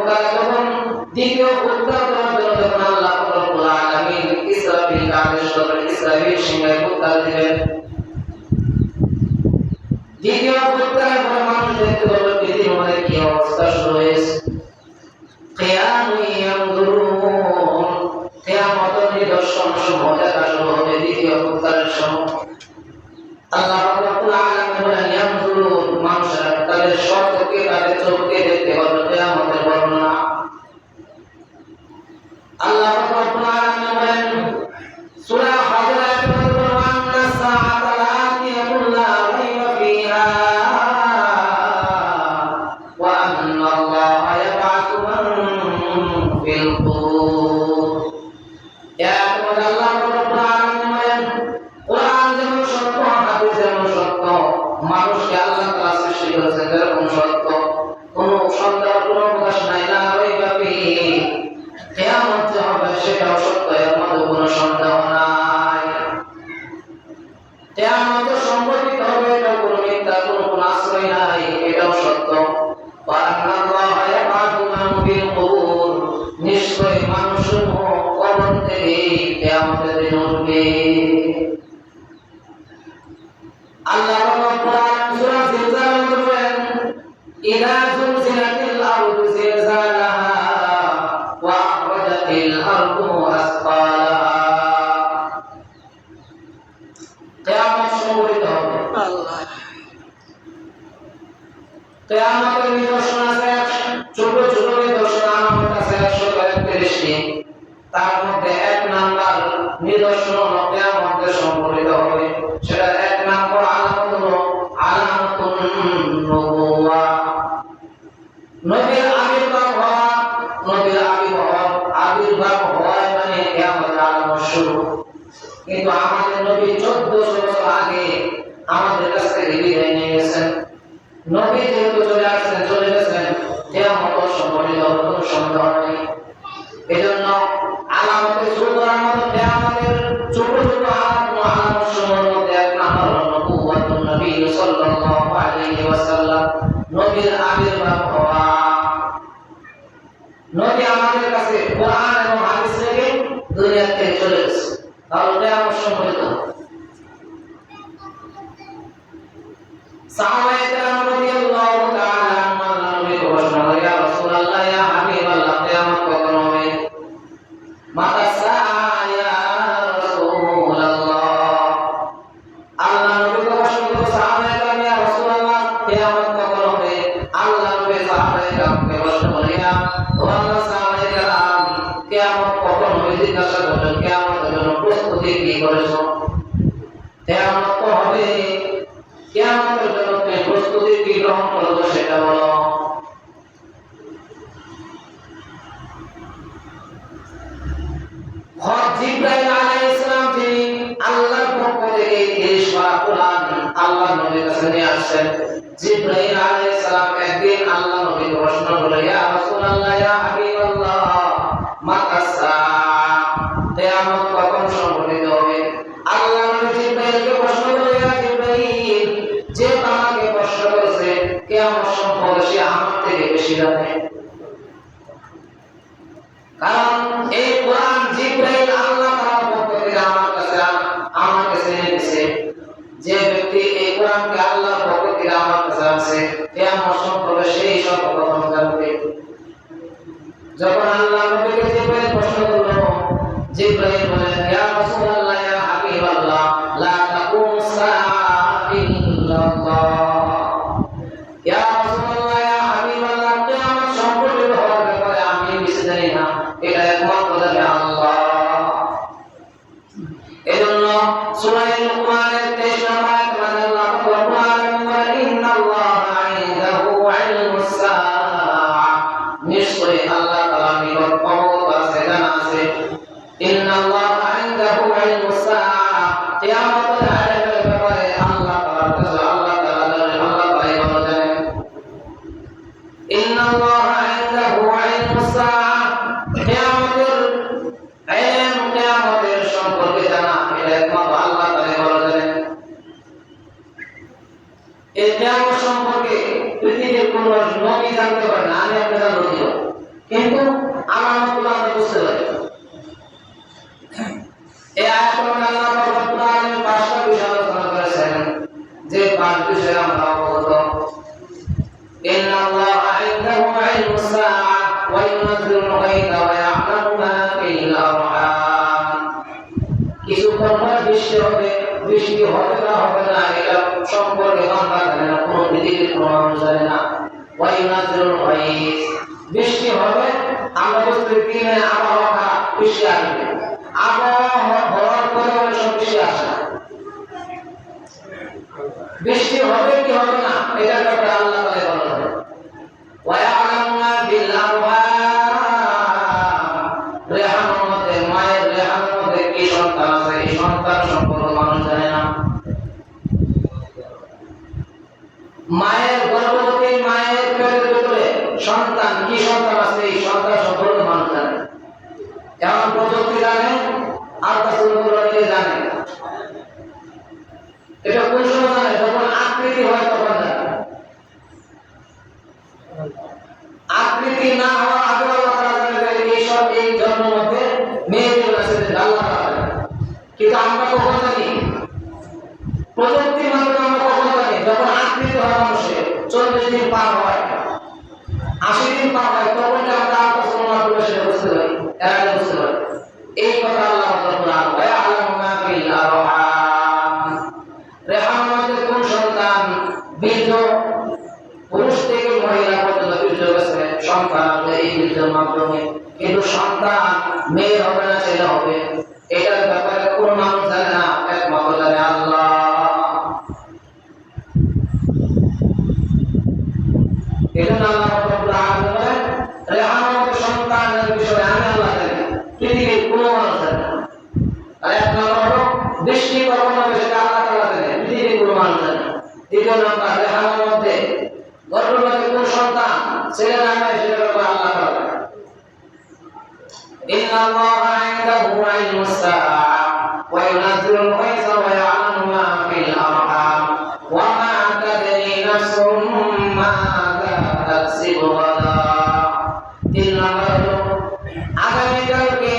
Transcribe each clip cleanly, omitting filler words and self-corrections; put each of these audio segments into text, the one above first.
ফুৎকার যখন দ্বিতীয় ফুৎকার দেওয়ার জন্য যখন আল্লাহ রাব্বুল আলামিন ইসরাফিল আদেশ করবেন, ইসরাফিল সিংহায় ফুৎকার দিবেন। দ্বিতীয় ফুৎকারের পরে মানুষ দেখতে পাবে পৃথিবীর মধ্যে কি অবস্থা শুরু হয়েছে। কিয়ামুন ইয়ানজুরুন, কিয়ামতের নিদর্শন সমূহ দেখা শুরু হবে দ্বিতীয় ফুৎকারের সময়। আল্লাহ রাব্বুল আলামিন বলেন ইয়ানজুরুন, মানুষেরা তাদের চোখকে তাদের চোখকে দেখতে পাবে কিয়ামতের বর্ণনা। আল্লাহ রাব্বুল আলামিন বলেন সূরা হাজরাত এর আন্না সাআতা লাতিয়াতুন লা রাইবা ফিহা ওয়া আন্না আল্লাহা ইয়াবআসু মান ফিল কুবুর। ইয়া আল্লাহ রাব্বুল আলামিন বলেন কোরআন যেমন সত্য, হাদিস যেমন সত্য, মানুষকে আল্লাহ তাআলা সৃষ্টি করেছেন যেরকম সত্য, কোনো সন্দেহ কোনো অবকাশ নাই। লা রাইবা ফিহি, কিয়ামত যে হবে সেটাও সত্য, এর মধ্যে কোনো সন্দেহ নাই। কিয়ামত সংঘটিত হবে, এটা কোনো মিথ্যা কোনো আশ্রয় নাই, এটাও সত্য। ওয়া আন্না আল্লাহা ইয়াবআসু মান ফিল কুবুর, নিশ্চয়ই মানুষ কবর থেকে কিয়ামতের দিন উঠবে। আল্লাহ রাব্বুল আলামিন সূরা জিলজাল বলেন ইযা যুলজিলাতিল আরদু জিলজালাহা ওয়া আখরাজাতিল আরদু আসফালাহা। কিয়ামত সংঘটিত হবে। আল্লাহ কিয়ামতের নিদর্শন আছে, ছোট ছোট নিদর্শন আমার কাছে 131টি। তার মধ্যে এক নাম্বার নিদর্শন হলো কিয়ামতের সংঘটিত হবে। সেটা এক নাম্বার আলামত হলো আলামাতুন নবুওয়া, নবীর আবির্ভাব হওয়া। নবীর আবির্ভাব হওয়া মানে কিয়ামতের আলামত শুরু। কিন্তু আমাদের নবী 1400 বছর আগে আমাদের কাছ থেকে বিদায় নিয়ে গেছেন। নবী যেহেতু চলে গেছেন, কিয়ামত সংঘটিত হবে, কোনো সন্দেহ নেই। এজন্য আলামতের শুরু করার মতো কিয়ামতের ছোট ছোট আলামত সমূহের মধ্যে এক নাম্বার হলো নবুওয়াতুন নবী সাল্লাল্লাহু আলাইহি ওয়াসাল্লাম, নবীর আবির্ভাব হওয়া। নবী আমাদের কাছে কোরআন এবং হাদিস থেকে দুনিয়া থেকে চলে গেছে, তাহলে কিয়ামত সংঘটিত হবে। সাহাবায়ে কেরাম রাদিয়াল্লাহু তাআলা আনহুম নবীকে প্রশ্ন করে, ইয়া রাসূলুল্লাহ, ইয়া হাবিবাল্লাহ, কিয়ামত কখন হবে? মাতা সাআ ইয়া রাসূলুল্লাহ। আল্লাহ নবীকে প্রশ্ন করে সাহাবায়ে কেরাম, ইয়া রাসূলুল্লাহ, কিয়ামত কখন হবে? আল্লাহ নবী সাহাবায়ে কেরামকে প্রশ্ন করে, ইয়া ওয়াল্লাহ সাহাবায়ে কেরাম, কিয়ামত কখন হবে জিজ্ঞাসা করলেন, কিয়ামতের জন্য প্রস্তুতি কি করেছো? কিয়ামত তো হবে, কিয়ামতের জন্য তুমি প্রস্তুতি কি গ্রহণ করেছো সেটা বলো। জিবরাইল আলাইহিস সালাম তিনি আল্লাহর পক্ষ থেকে 30 বার কোরআন আল্লাহ নবীর কাছে নিয়ে আসছেন। জিবরাইল আলাইহিস সালাম একদিন আল্লাহ নবীকে প্রশ্ন করলেন, ইয়া রাসূলুল্লাহ, ইয়া হাবিবাল্লাহ, মাতা সাআ, কিয়ামত কখন সংঘটিত হবে? আল্লাহ নবী জিবরাইলকে প্রশ্ন করলেন, ইয়া জিবরাইল, যে আমাকে প্রশ্ন করেছে কিয়ামত সম্পর্কে সে আমার থেকে বেশি জানে। কারণ এই কোরআন জিবরাইল আল্লাহ তাআলার পক্ষ থেকে আমার কাছে এনেছে। যে ব্যক্তি এই কোরআনকে আল্লাহর পক্ষ থেকে আমার কাছে আনছে, কিয়ামত সম্পর্কে সেই সর্বপ্রথম জানবে। যখন আল্লাহ নবীকে জিবরাইল প্রশ্ন করলো, জিবরাইল বলেন, ইয়া রাসূলুল্লাহ, ইয়া হাবিবাল্লাহ, লা তাকুমুস সাআ ইল্লাল্লাহ। ইয়া রাসূলুল্লাহ, ইয়া হাবিবাল্লাহ, কিয়ামত সংঘটিত হওয়ার ব্যাপারে আমি কিছু জানি না, এটা একমাত্র জানে আল্লাহ। এজন্য সূরা লুকমানের 23 নম্বর আয়াতে আল্লাহ রাব্বুল আলামিন বলেন, ইন্নাল্লাহা ইনদাহু ইলমুস সাআ, নিশ্চয়ই আল্লাহ তাআলা নিকট ক্ষমতা আছে, জানা আছে। ইন্নাল্লাহা ইনদাহু ইলমুস সাআ, কিয়ামতের আলামতের ব্যাপারে আল্লাহ তাআলার কাছে আল্লাহ তাআলাই ভালো জানেন। ইন্নাল্লাহা ইনদাহু ইলমুস সাআ, কিয়ামতের ইলম, কিয়ামতের সম্পর্কে জানা এটা একমাত্র আল্লাহ তাআলাই ভালো জানেন। এই কিয়ামত সম্পর্কে পৃথিবীর কোন নবী জানতে পারে না, আমি আপনারা নবী। কিন্তু আলামতগুলো আমরা বুঝতে পারি। এই আয়াতুল আল্লাহ রব্বুল আলামিন পাঁচটা বিষয় আলোচনা করেছেন, যে পাঁচ বিষয়ে আমরা অবগত। ইন্নাল্লাহা ইনদাহু ইলমুস সাআহ ওয়া ইউনাজ্জিলুল গায়থা ওয়া ইয়া'লামু মা ফিল আরহাম। কিছুক্ষণ পরে বৃষ্টি হবে, বৃষ্টি হবে না হবে না এটা সম্পর্কে বান্দা জানে না, কোনো পৃথিবীর কোনো মানুষ জানে না। ওয়া ইউনাজ্জিলুল গায়থ, বৃষ্টি হবে, আমরা বুঝতে দিনে আবহাওয়া খারাপ, বৃষ্টি আসবে, আবহাওয়া হওয়ার পরে সব বৃষ্টি আসে না। বৃষ্টি হবে কি হবে না এটার ব্যাপারে আল্লাহ তাআলা বলেন, ওয়া ইয়া'লামু মা ফিল আরহাম, রেহামের মধ্যে, মায়ের রেহামের মধ্যে কি সন্তান আছে, এই সন্তান সম্পর্কে মানুষ জানে না। মায়ের গর্ভবতী মায়ের পেটের ভিতরে সন্তান কি সন্তান আছে, এই সন্তান সম্পর্কে মানুষ জানে। এমন প্রযুক্তি জানে, আর কাছে জানে। এটা কোন সময় জানে? যখন আকৃতি হয় তখন জানে। আকৃতি না হওয়ার আগে আল্লাহ তাআলা জানে এই সব এই জন্মের মধ্যে মেয়েদের আছে, আল্লাহ তাআলা। কিন্তু আমরা কখন জানি? প্রযুক্তির মাধ্যমে আমরা কখন জানি? যখন আকৃতি হয় মানুষের 40 দিন পার হয়, 80 দিন পার হয়, তখন আমরা আল্লাহ করে সেটা বুঝতে পারি, এর আগে বুঝতে পারি। এই কথা আল্লাহ বলেন, ওয়া ইয়া'লামু মা ফিল আরহাম, রেহামের মধ্যে কোন সন্তান, বীর্য, পুরুষ থেকে মহিলা পর্যন্ত বীর্য গেছে, সন্তান এই বীর্যের মাধ্যমে। কিন্তু সন্তান মেয়ে হবে না ছেলে হবে, এটার ব্যাপারে কোন মানুষ জানে না, একমাত্র জানে আল্লাহ। এজন্য আল্লাহ রাব্বুল আলামিন বলেন, রেহামের মধ্যে সন্তানের বিষয়ে আমি আল্লাহ জানি, পৃথিবীর কোন মানুষ জানে না। আর এক নম্বর হলো বৃষ্টি কখন হবে সেটা আল্লাহ তাআলা জানে, পৃথিবীর কোনো মানুষ জানে না। দ্বিতীয় নম্বর, রেহামের মধ্যে গর্ভবতী কোন সন্তান, ছেলে না মেয়ে, সেটা ব্যাপারে আল্লাহ তাআলা জানে। ইন্নাল্লাহা ইনদাহু ইলমুস সাআহ ওয়া ইউনাজ্জিলুল গায়থা ওয়া ইয়া'লামু মা ফিল আরহাম ওয়া মা তাদরি নাফসুম মাযা তাকসিবু গাদা। তিন নম্বর হলো আগামীকালকে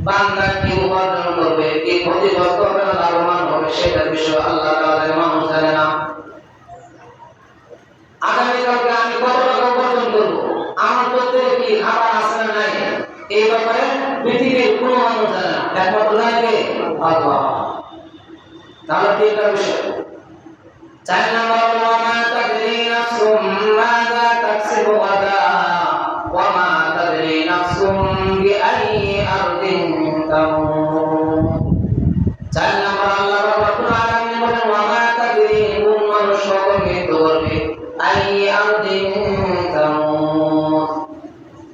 বান্দা কি উপার্জন করবে, কি ক্ষতিগ্রস্ত হবে না লাভবান হবে, সেটার বিষয়ে আল্লাহ তাআলা মানুষ জানে না। আগামীকালকে আমি কত টাকা উপার্জন করবো, আমার প্রত্যেকে কি খাবার আছে না নাই, এই ব্যাপারে পৃথিবীর কোনো মানুষ জানে না, একমাত্র জানে কে? আল্লাহ। তাহলে তিনটা বিষয়। 4 নম্বর হলো ওয়া মা তাদরি নাফসুম মাযা তাকসিবু গাদা ওয়া মা তাদরি নাফসুম বিআইয়ি আরদিন তামুত। 4 নম্বর আল্লাহ রাব্বুল আলামিন বলেন, ওয়া মা তাদরি, কোন মানুষ কখন মৃত্যু করবে, আইয়ি আরদিন তামুত,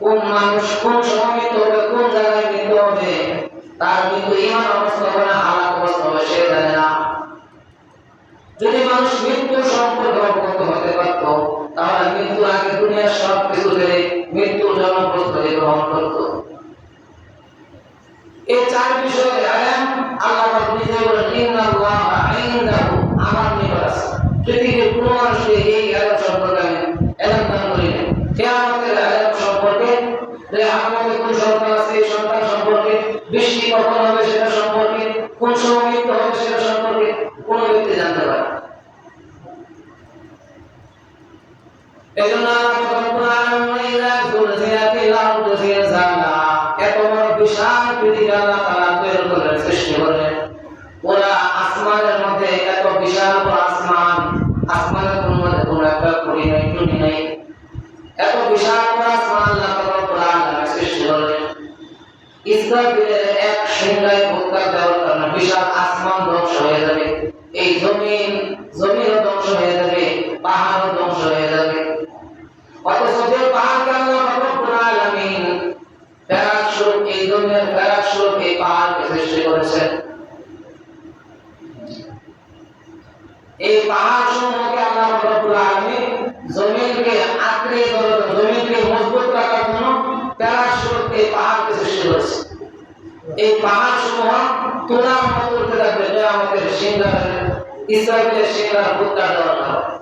কোন মানুষ কোন সময় মৃত্যু হবে, কোন জায়গায় মৃত্যু হবে, তার কিন্তু ঈমান অবস্থা হবে না, হালাক অবস্থা হবে, সে জানে না। যদি মানুষ মৃত্যু সম্পর্কে অবগত হতে পারত, তাহলে মৃত্যুর আগে দুনিয়ার সব কিছু ছেড়ে মৃত্যুর জন্য প্রস্তুতি গ্রহণ করত। এই 4 বিষয়ে আলেম আল্লাহ নিজে বলেন, ইন্নাল্লাহা ইনদাহু, আমার নিকট আছে। পৃথিবীর কোনো মানুষকে এই আলেম সম্পর্কে আমি এলান দান করি না। কিয়ামতের আলেম সম্পর্কে, রেহামের কোন সন্তান আছে এই সন্তান সম্পর্কে, বৃষ্টি কখন হবে সেটা সম্পর্কে, কোন সময় মৃত্যু হবে সেটা সম্পর্কে কোন ব্যক্তি জানতে পারে। এজন্য এত বড় বিশাল পৃথিবী আল্লাহ তাআলা তৈরি করলেন, সৃষ্টি করলেন। ওরা আসমানের মধ্যে এত বিশাল বড় আসমান, আসমানের মধ্যে কোনো একটা খুঁটি নাই, টুটি নাই, এত বিশাল বড় আসমান আল্লাহ তাআলা সৃষ্টি করলেন। ইসরাফিলের এক সিংহায় ভোক্তা দেওয়ার কারণে বিশাল আসমান ধ্বংস হয়ে যাবে, এই জমিনও ধ্বংস হয়ে যাবে, পাহাড়ও ধ্বংস হয়ে যাবে। অথচ যে পাহাড়কে আল্লাহ রাব্বুল আলামিন ফেরাক স্বরূপ, এই জমিনের ফেরাক স্বরূপ এই পাহাড়কে সৃষ্টি করেছেন, এই পাহাড় সমূহকে আল্লাহ রাব্বুল আলামিন জমিনকে আঁকড়ে ধরে, জমিনকে মজবুত রাখার জন্য ফেরাক স্বরূপ এই পাহাড়কে সৃষ্টি করেছেন। এই পাহাড় সমূহ তোলার মতো করতে থাকবে, আমাদের সিংহাসনে ইসরাফিলের সিংহাসন ভোক্তা দেওয়ার কারণে।